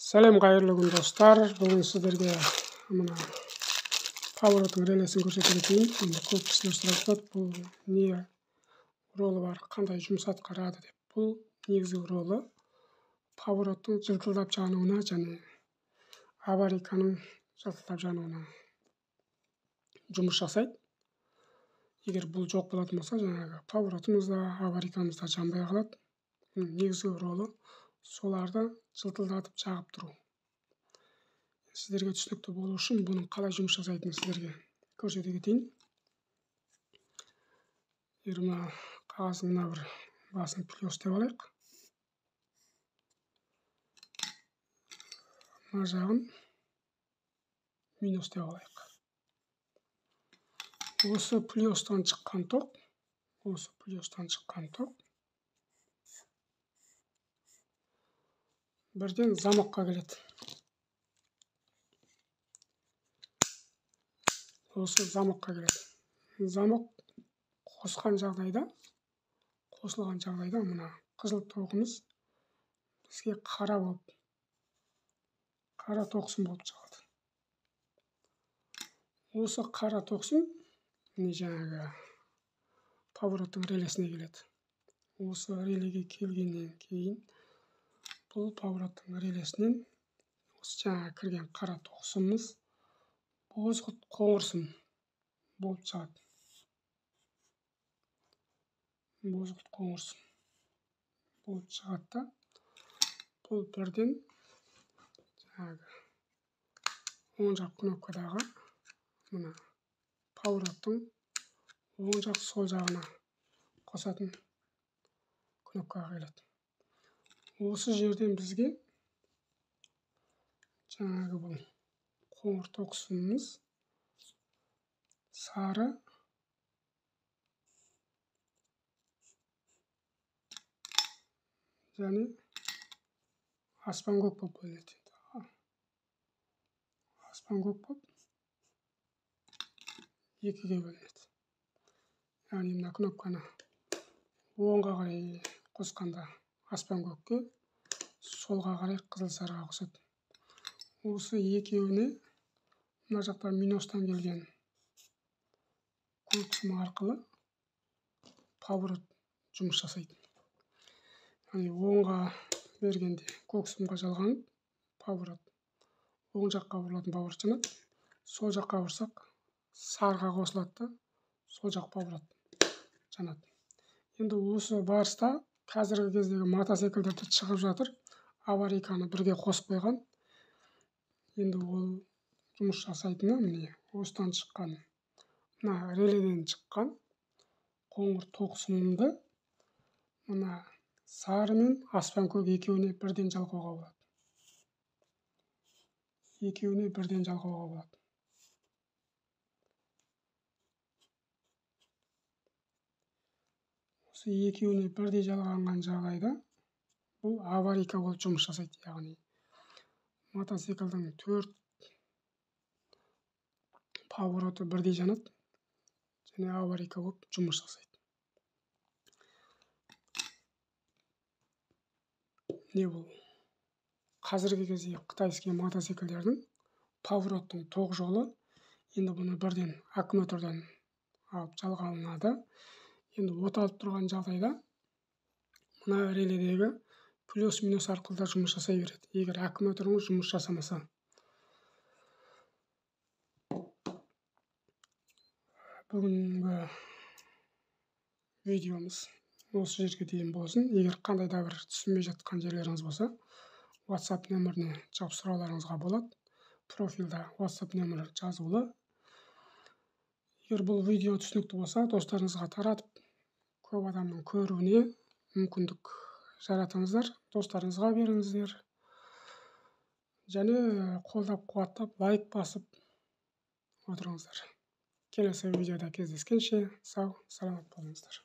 Сәлем, қайырлы күн достар. Бүгін сіздерге мына поворотың релесін көрсете кетейін. Көп кісілер сұрап жатады, бұл не ролы бар, қандай жұмыс атқарады деп. Бұл негізгі ролы повороттың жылтылдап жануына және аварийканың жылтылдап жануына жұмыс жасайды. Егер бұл жоқ болатын болса, жаңағы поворотымыз да, аварийкамыз да жанбай қалады. Негізгі ролы соларды жылтылдатып жағып тұру. Сіздерге түсінікті болу үшін бұның қалай жұмыс жасайтынын сіздерге көрсете кетейін. Мына қағаздың мына бір басын плюс деп алайық. Мына жағын минус деп алайық. Осы плюстан шыққан ток, бірден замокқа келеді. Осы замокқа келеді. Замок қосылған жағдайда мына қызыл тоғымыз бізге қара тоқсын болып шығады. Осы қара тоқсын жаңағы повороттың релесіне келеді. Осы релеге келгеннен кейін бұл повороттың релесінен осы жаңа кірген қара тоқсымыз бозғылт қоңырсым болып шығады. Бозғылт қоңырсым болып шығады да, бұл бірден жаңағы оң жақ кнопкадағы мына повороттың оң жақ сол жағына қосатын кнопкаға келеді. Осы жерден бізге жаңағы бұл қоңыр тоқсымымыз сары және аспан көк болып бөлінеді. Аспан көк болып екіге бөлінеді. Яғни мына кнопканы оңға қарай қосқанда аспан көкке, солға қарай қызыл сарыға қосады. Осы екеуіне мына жақта минустан келген көксім арқылы поворот жұмыс жасайды. Яғни оңға бергенде көксімға жалғанып, поворот оң жаққа бұрылатын поворот жанады. Сол жаққа бұрсақ, сарыға қосылады да, сол жақ поворот жанады. Енді осы барыста қазіргі кездегі мотоциклдерде шығып жатыр, аварийканы бірге қосып қойған. Енді ол жұмыс жасайтыны міне осыдан шыққан, мына реледен шыққан қоңыр тоқсымды мына сары мен аспан көк екеуіне бірден жалғауға болады. Осы екеуіне бірдей жалғанған жағдайда бұл аварийка болып жұмыс жасайды. Яғни мотоциклдің 4 повороты бірдей жанады және аварийка болып жұмыс жасайды. Бұл қазіргі кезде қытайский мотоциклдердің повороттың тоқ жолы. Енді бұны бірден аккумулятордан алып жалғанады. Енді оталып тұрған жағдайда мына реледегі плюс-минус арқылы да жұмыс жасай береді, егер аккумуляторыңыз жұмыс жасамаса. Бүгінгі видеомыз осы жерге дейін болсын. Егер қандай да бір түсінбей жатқан жерлеріңіз болса, WhatsApp нөміріне жауап сұрауларыңызға болады. Профилда WhatsApp нөмірі жазулы. Егер бұл видео түсінікті болса, достарыңызға таратып, көп адамның көруіне мүмкіндік жаратыңыздар. Достарыңызға беріңіздер. Және қолдап, қуаттап, лайк басып отырыңыздар. Келесі видеода кездескенше сау, саламат болыңыздар.